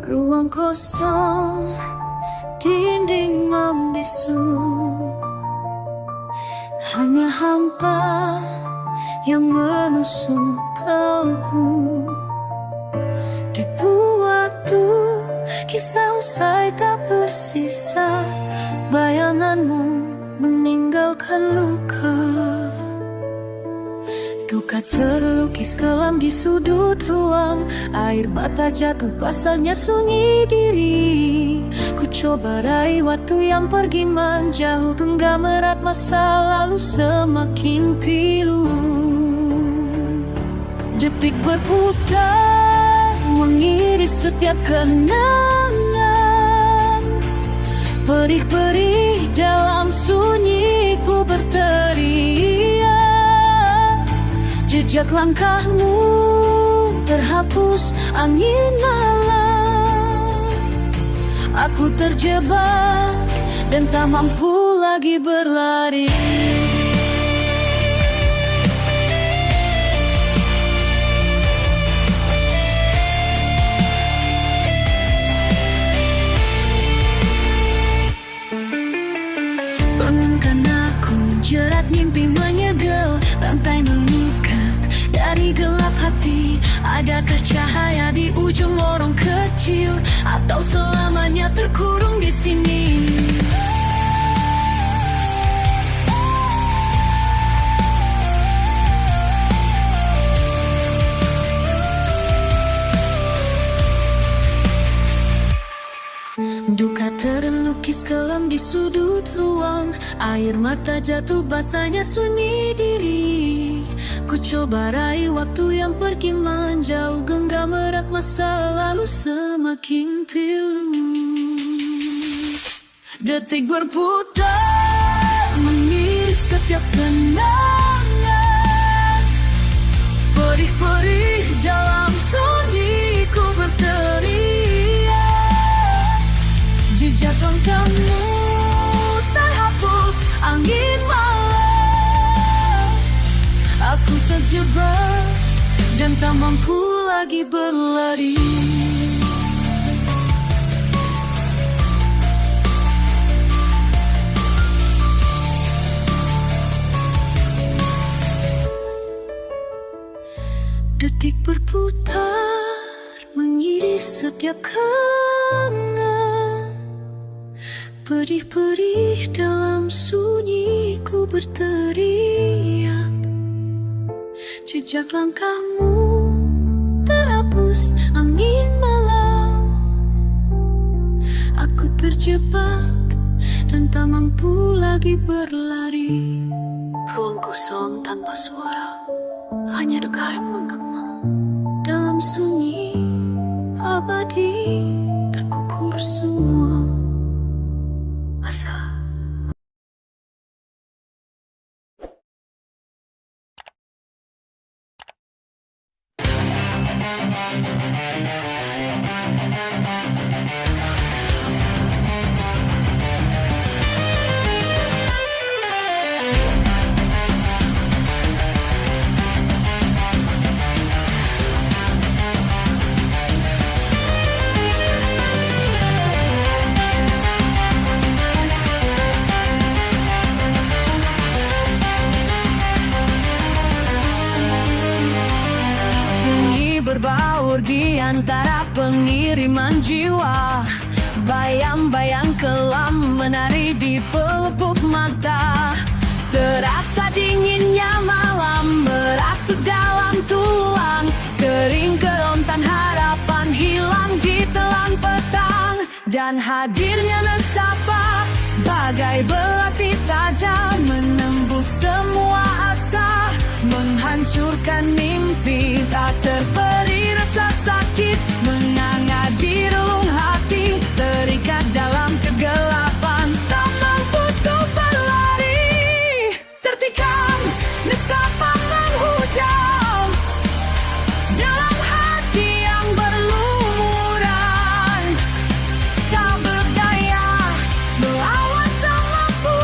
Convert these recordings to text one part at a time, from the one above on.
Ruang kosong, dinding membisu, hanya hampa yang menusuk kalbu. Debu waktu, kisah usai tak bersisa, bayanganmu meninggalkan luka. Duka terlukis kelam di sudut ruang, air mata jatuh basahnya sunyi diri. Ku coba raih waktu yang pergi menjauh, genggam erat masa lalu semakin pilu. Detik berputar mengiris setiap kenangan, perih-perih dalam sunyi ku berteriak. Jejak langkahmu terhapus angin malam. Aku terjebak dan tak mampu lagi berlari. Bangunkan aku, jerat mimpi menyegel, rantai mengikat dari gelap hati. Adakah cahaya di ujung lorong kecil, atau selamanya terkurung di sini? Duka terlukis kelam di sudut ruang, air mata jatuh basahnya sunyi diri. Ku coba raih waktu yang pergi menjauh, genggam erat masa lalu semakin pilu. Detik berputar mengiris setiap kenangan, perih-perih dalam sunyi ku berteriak. Jejak langkahmu terhapus angin malam. Aku terjebak dan tak mampu lagi berlari. Detik berputar mengiris setiap kenangan, perih-perih dalam sunyi ku berteriak. Jejak langkahmu terhapus angin malam. Aku terjebak dan tak mampu lagi berlari. Ruang kosong tanpa suara, hanya duka yang menggema. Dalam sunyi abadi terkubur semua asa. Berbaur di antara pengiriman jiwa, bayang-bayang kelam menari di pelupuk mata. Terasa dinginnya malam merasuk dalam tulang, kering kerontan harapan hilang di telan petang. Dan hadirnya nestapa bagai belati tajam, menembus semua asa, menghancurkan mimpi. Tak terperi rasa sakit menganga di relung hati, terikat dalam kegelapan, tak mampu untuk berlari. Tertikam nestapa menghujam dalam hati yang berlumuran, tak berdaya melawan, tak mampu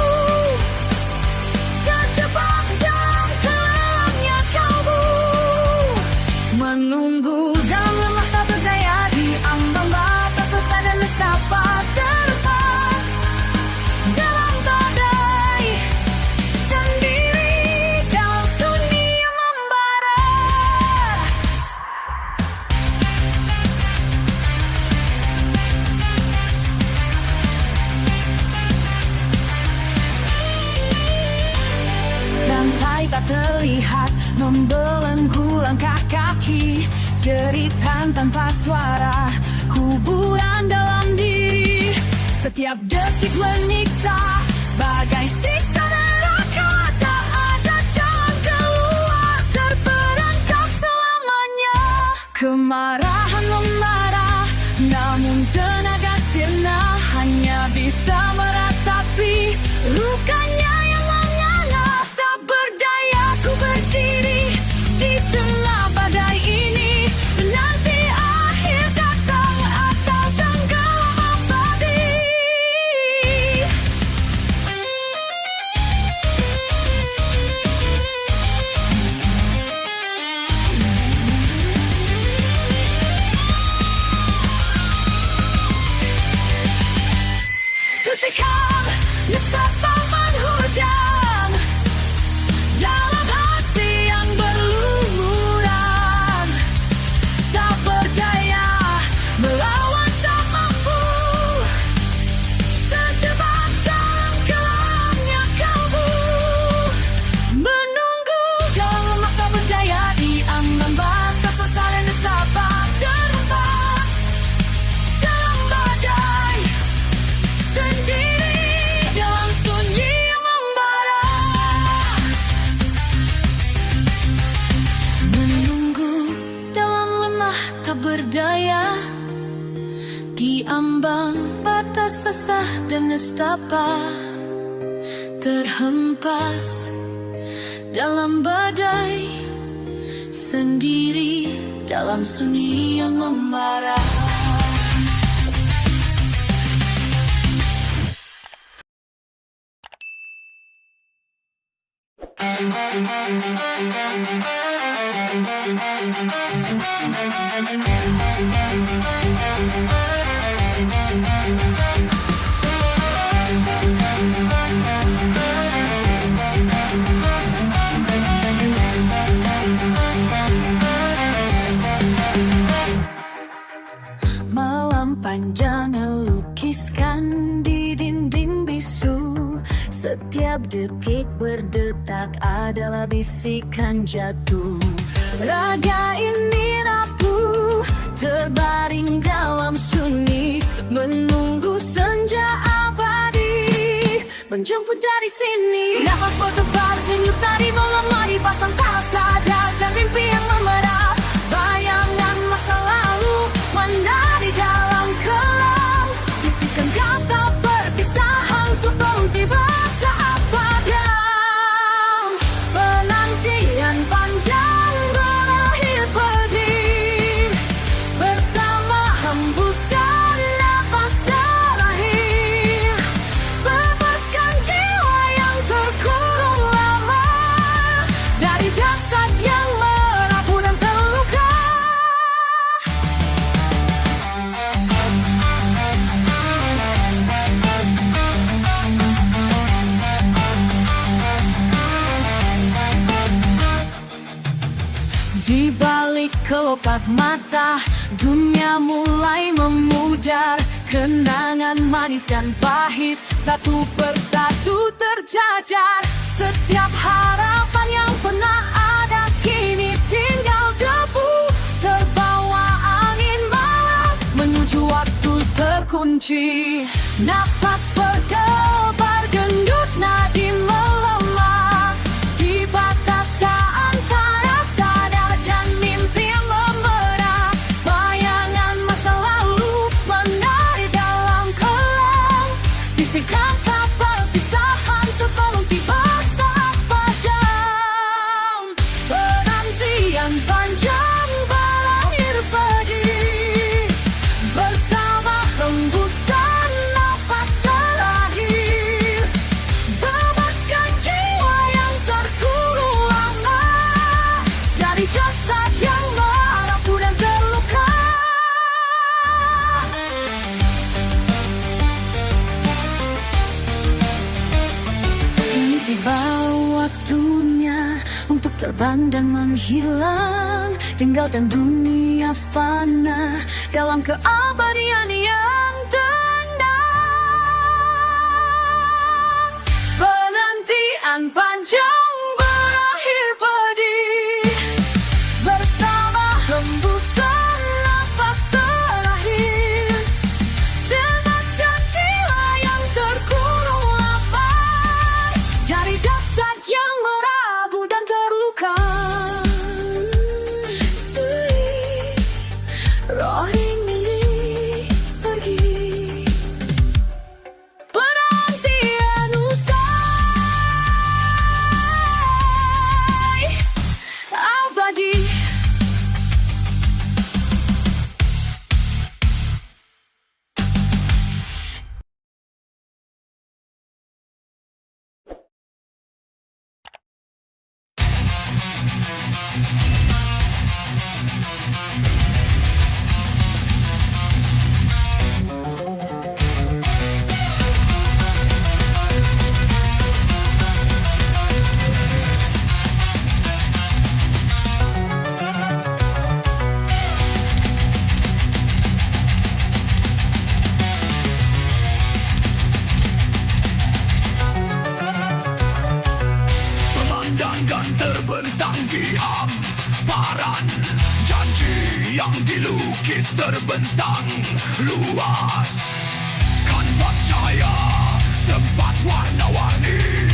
tak terlihat membelenggu langkah kaki, jeritan tanpa suara, kuburan dalam diri. Setiap detik menyiksa, bagai siksa neraka. Tak ada jalan keluar, terperangkap selamanya. Kemarahan memarah, namun tenaga sirna hanya bisa meratapi lukanya yang menganga. Tak berdaya ku berdiri di tengah badai ini, nanti akhir datang atau tenggelam abadi. Tutikam nestapa menghujam dalam hati yang berlumuran. Tak berdaya melawan, tak mampu, terjebak dalam kelamnya kalbu. Menunggu dalam lemak, tak berdaya di ambang batas sesal dan nestapa, terhempas dalam badai sendiri dalam sunyi yang membara. Menunggu dalam lemah, tak berdaya di ambang batas sesah dan nestapa, terhempas dalam badai sendiri dalam sunyi yang membara. Malam panjang lukiskan di dinding bisu. Setiap detik berdetak adalah bisikan jatuh. Raga ini rapuh, terbaring dalam sunyi, menunggu senja abadi menjemput dari sini. Nafas berdebar, denyut nadi melemah, dipasang tak sadar dan mimpi yang memerah. Bayangan masa lalu menari dalam kelam, bisikan kata perpisahan sebelum tiba saat padam. Penantian panjang berakhir pedih, bersama hembusan nafas terakhir. Bebaskan jiwa yang terkurung lama dari jasad yang merapuh dan terluka. Di balik kelopak mata, dunia mulai memudar. Kenangan manis dan pahit satu persatu terjajar. Setiap harapan yang pernah ada kini tinggal debu, terbawa angin malam menuju waktu terkunci. Nafas berdebar, denyut nadi melemah di batas antara sadar dan mimpi yang memerah. Bayangan masa lalu menari dalam kelam, bisikan tak perpisahan sebelum tiba saat padam. Penantian panjang berakhir pedih, bersama hembusan nafas terakhir. Bebaskan jiwa yang terkurung lama dari jasad yang merapuh dan terluka. Kini tiba waktunya untuk terbang dan menghilang, tinggalkan dunia fana dalam keabadian yang tenang. Penantian panjang berakhir enggan terbentang di hamparan. Janji yang dilukis terbentang luas, kanvas cahaya, tempat warna-warni,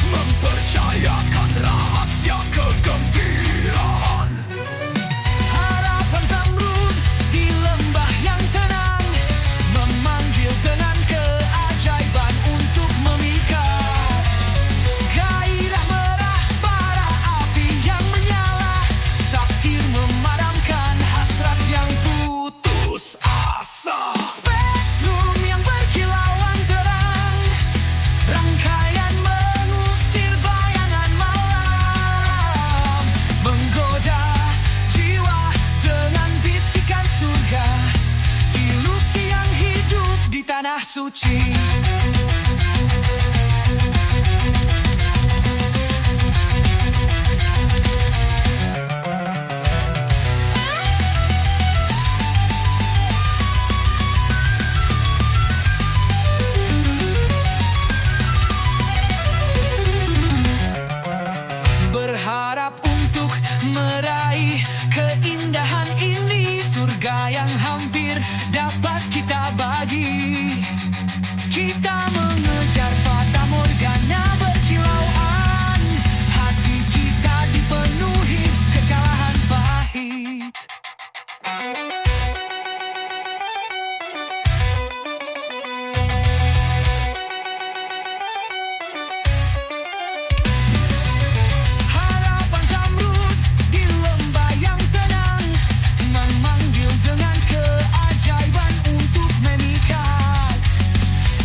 mempercayakan rahasia kegembiraan. Harapan zamrud di lembah yang tenang, memanggil dengan keajaiban untuk memikat. Gairah merah bara api yang menyala, safir memadamkan hasrat yang putus Asa spektrum yang berkilauan terang, rangkaian mengusir bayangan malam, menggoda jiwa dengan bisikan surga, ilusi yang hidup di tanah suci. Berharap untuk meraih keindahan ini, surga yang hampir dapat kita bagi. Kita mengejar fata morgana berkilauan, hati kita dipenuhi kekalahan pahit. Harapan zamrud di lembah yang tenang, memanggil dengan keajaiban untuk memikat.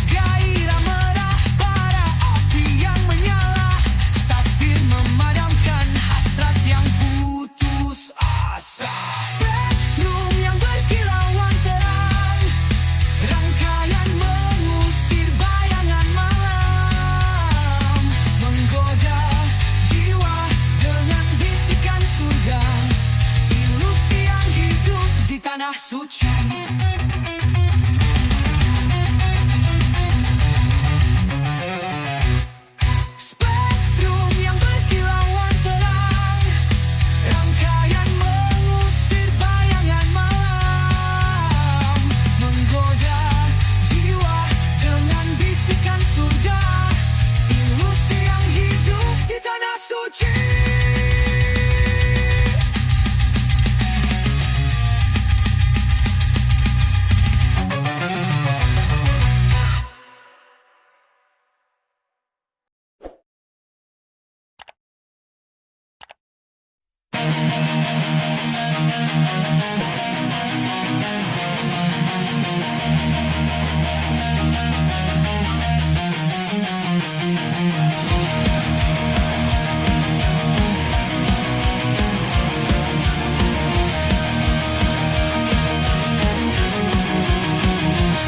Gairah merah bara api yang menyala, safir memadamkan hasrat yang putus asa. Spektrum yang berkilauan terang, rangkaian mengusir bayangan malam, menggoda jiwa dengan bisikan surga, ilusi yang hidup di tanah suci. Spektrum yang berkilauan terang, rangkaian mengusir bayangan malam, menggoda jiwa dengan bisikan surga, ilusi yang hidup di tanah suci.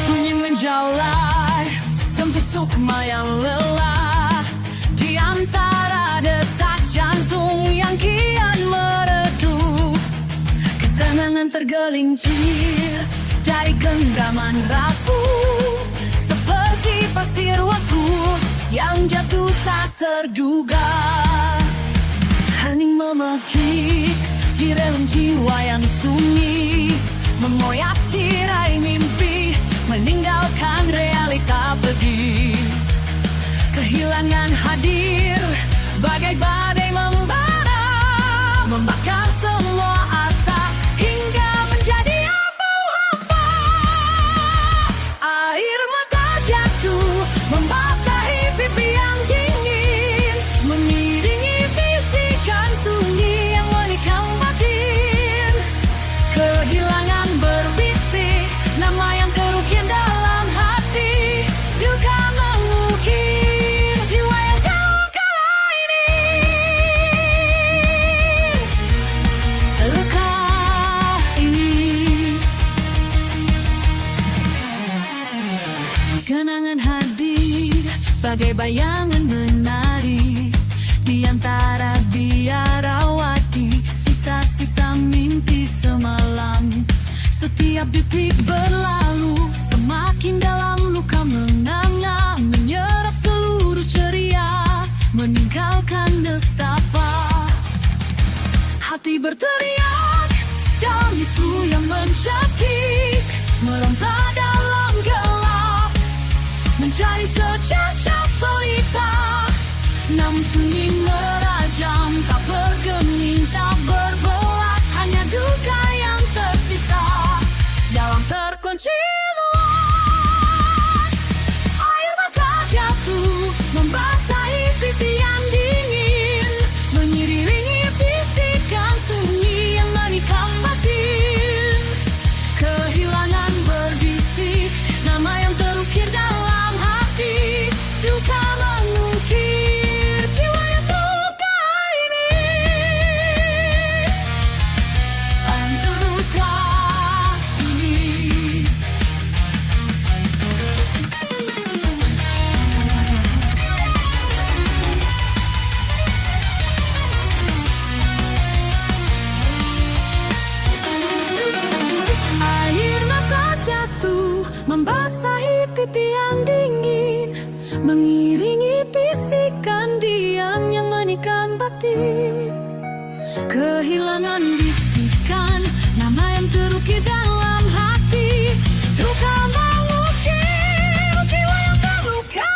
Sunyi menjalar, sempit sukma yang lelah, di antara detak jantung yang kian meredup. Ketenangan tergelincir dari genggaman rapuh, seperti pasir waktu yang jatuh tak terduga. Hening memekik di relung jiwa yang sunyi, mengoyak tirai mimpi, meninggalkan realita pedih. Kehilangan hadir bagai badai membara, membakar semua asa hingga menjadi abu hampa. Air mata jatuh membasahi pipi yang dingin, mengiringi bisikan sunyi yang menikam batin. Kehilangan berbisik nama yang kerukian dalam hati, duka mengukir jiwa yang kau kala ini. Luka ini, kenangan hadir bagai bayangan menari di antara biarawati, sisa-sisa mimpi semalam. Setiap detik berlalu, semakin dalam luka menganga, menyerap seluruh ceria, meninggalkan tinggalkan nestapa. Hati berteriak dalam bisu yang mencekik, meronta dalam gelap, mencari secacap pelita. Namun sunyi merajam, tak bergeming, tak berbelas, hanya duka yang tersisa dalam terkunci luas. Air mata jatuh membasahi pipi yang dingin, mengiringi bisikan sunyi yang menikam batin. Kehilangan berbisik, nama yang terukir dalam hati. Duka mengukir jiwa yang terluka ini. Yang terluka ini. Air mata jatuh membasahi pipi yang dingin, mengiringi bisikan diam yang menikam batin. Kehilangan bisikan, nama yang terukir dalam hati. Duka mengukir jiwa yang terluka.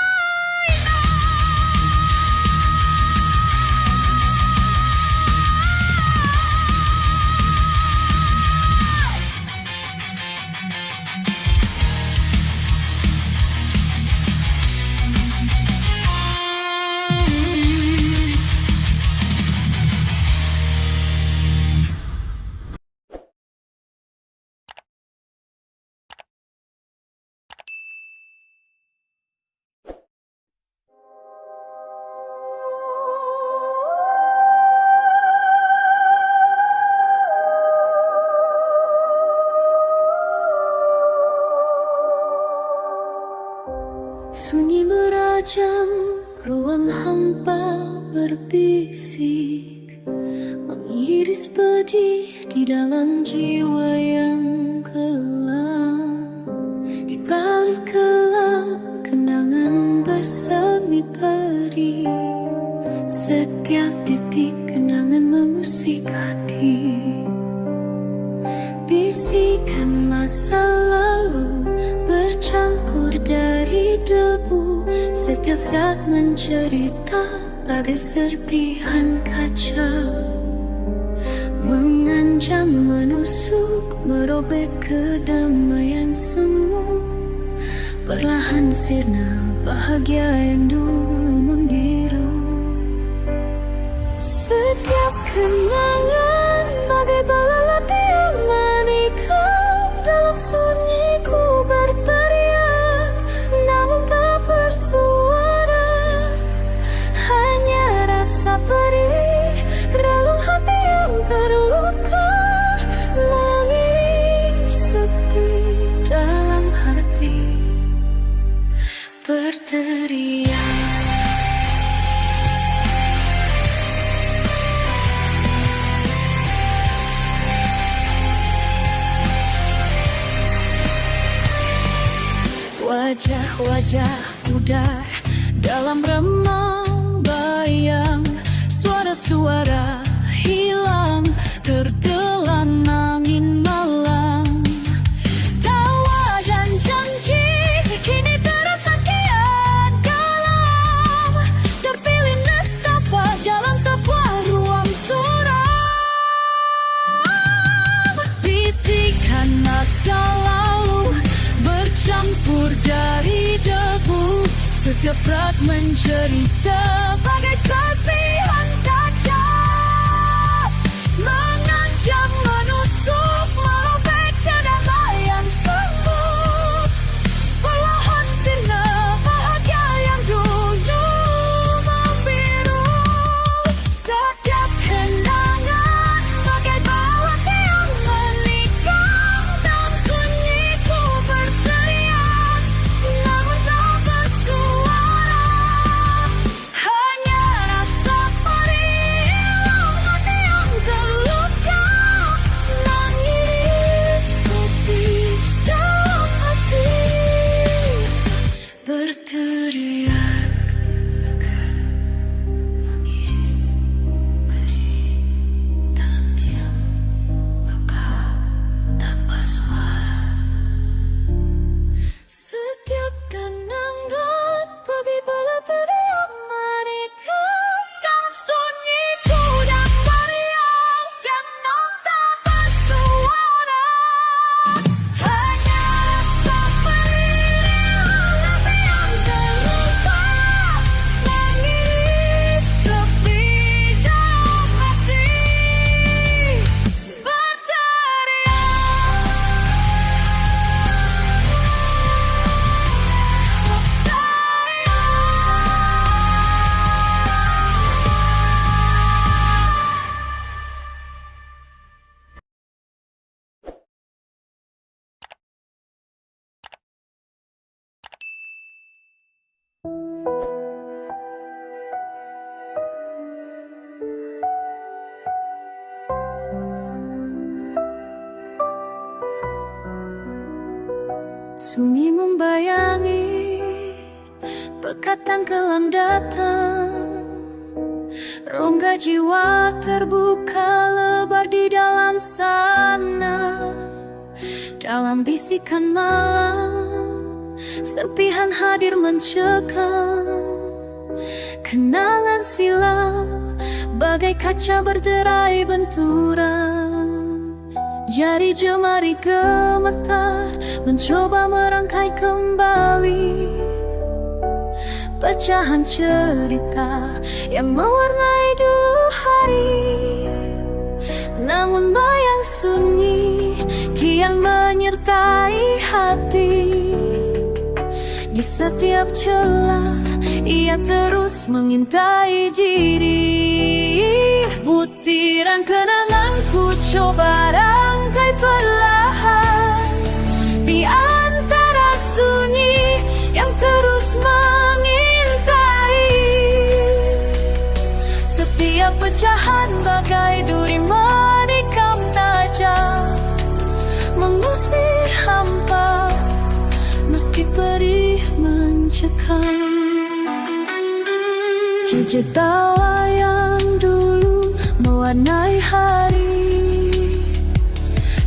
Sunyi merajam, ruang hampa berbisik, mengiris pedih di dalam jiwa yang kelam. Di balik kelam, kenangan bersemi perih. Setiap detik kenangan mengusik hati. Bisikan masa lalu bercampur dari debu. Setiap fragmen cerita bagai serpihan kaca, mengancam, menusuk, merobek kedamaian semu. Perlahan sirna bahagia yang dulu membiru. Setiap kenangan bagai belalat yang menikam. Dalam sunyi ku berteriak, namun tak bersuara. Hanya rasa perih, relung hati yang terluka, mengiring sepi dalam hati berteriak. Wajah-wajah pudar dalam remang bayang. Suara-suara hilang tertelan angin malam. Tawa dan janji kini terasa kian kalam. Terpilih nestapa dalam sebuah ruang suram. Bisikan masa lalu bercampur dari debu. Setiap fragmen cerita bagai serpihan kaca, mengancam, menusuk, merobek kedamaian semu. Perlahan sirna bahagia yang dulu membiru. Setiap kenangan bagai bawah yang menikam. Dalam sunyi ku berteriak, namun tak bersuara. Hanya rasa Sunyi membayangi pekatan kelam datang. Rongga jiwa terbuka lebar di dalam sana. Dalam bisikan malam, serpihan hadir mencekam. Kenangan silam bagai kaca berderai benturan. Jari jemari gemetar mencoba merangkai kembali pecahan cerita yang mewarnai dulu hari. Namun bayang sunyi kian menyertai hati. Di setiap celah ia terus mengintai diri. Butiran kenanganku coba rangkai perlahan di antara sunyi yang terus mengintai. Setiap pecahan bagai duri menikam tajam, mengusir hampa meski perih mencekam. Jejak tawa yang dulu mewarnai hari,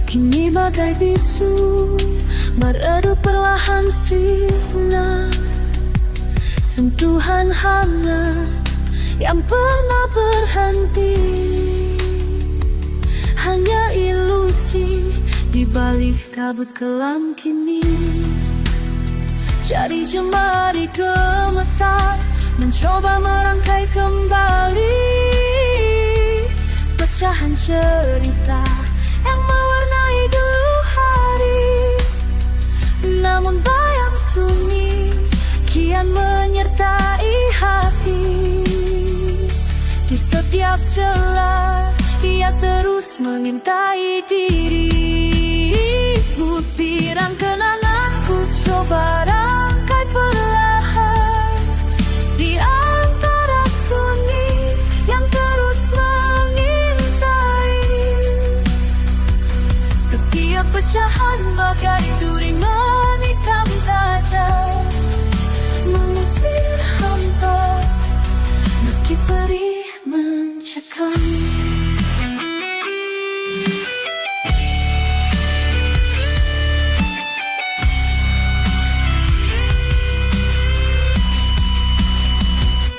kini bagai bisu meredup perlahan sinar. Sentuhan hangat yang pernah berhenti hanya ilusi di balik kabut kelam kini. Jari jemari gemetar mencoba merangkai kembali pecahan cerita yang mewarnai dulu hari. Namun bayang sunyi kian menyertai hati. Di setiap celah ia terus mengintai diri. Butiran kenanganku coba rangkai perlahan di antara sunyi yang terus mengintai. Setiap pecahan bagai duri menikam tajam, mengusir hampa meski perih mencekam.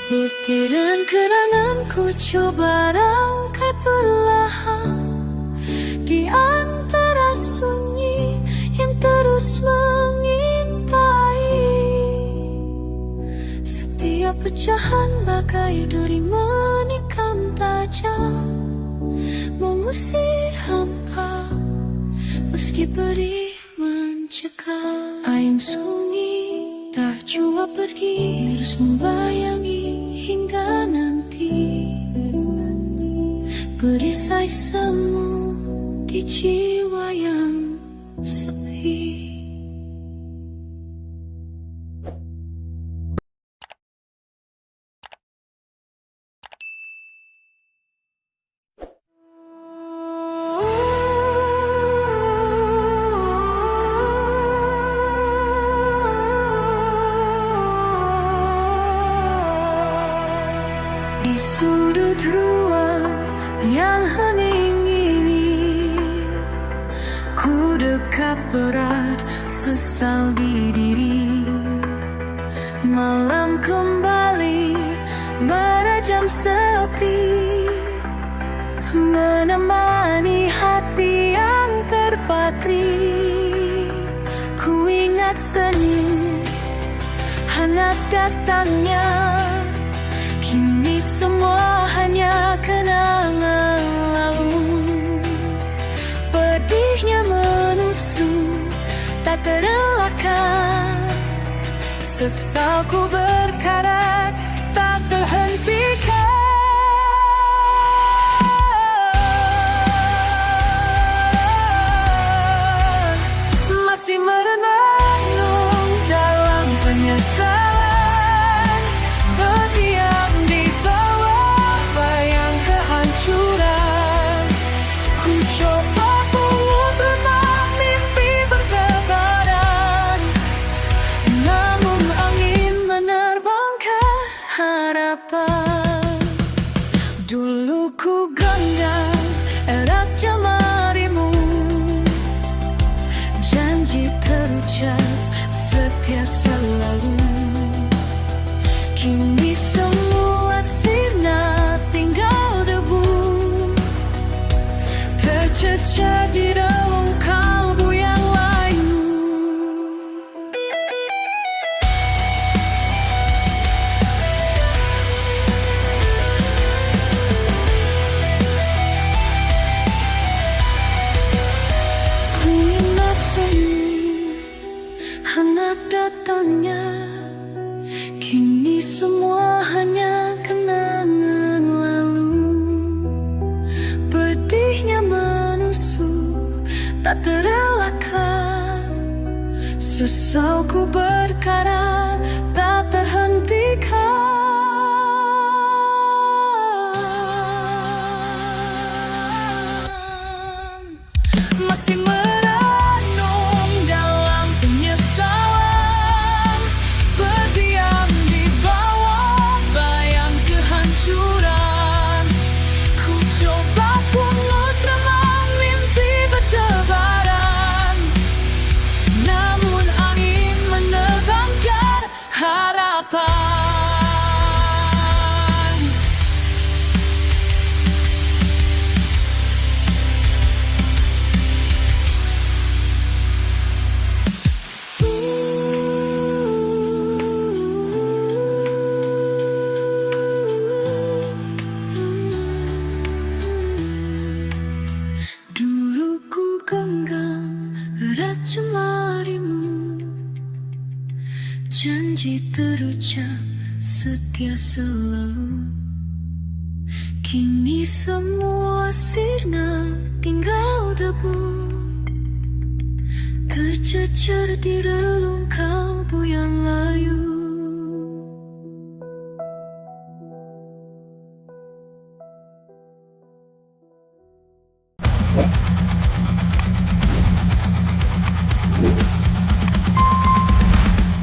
Butiran kenanganku coba rangkai perlahan di antara sunyi yang terus mengintai. Setiap pecahan bagai duri menikam tajam, mengusir hampa meski perih mencekam. Aing sunyi tak jua pergi, terus membayangi hingga nanti berisai semu di jiwa yang sepi. Di sudut ruang yang hening ini, ku dekat berat sesal di diri. Malam kembali merajam sepi, menemani hati yang terpatri. Ku ingat senyum hangat datangnya. Kini semua hanya kenangan lalu. Pedihnya menusuk tak terelakkan. Sesalku berkarat tak terhentikan. Masih merenung dalam penyesalan. Ku coba pulih tenang mimpi bertebaran. Sesalku berkarat tak terhentikan. Masih merenung dalam penyesalan, berdiam di bawah bayang kehancuran. Ku coba pungut remang mimpi bertebaran, namun angin menebangkan harapan. Dulu ku genggam erat jemarimu, janji terucap setia selalu. Kini semua sirna tinggal debu, tercecer di relung kalbu yang layu.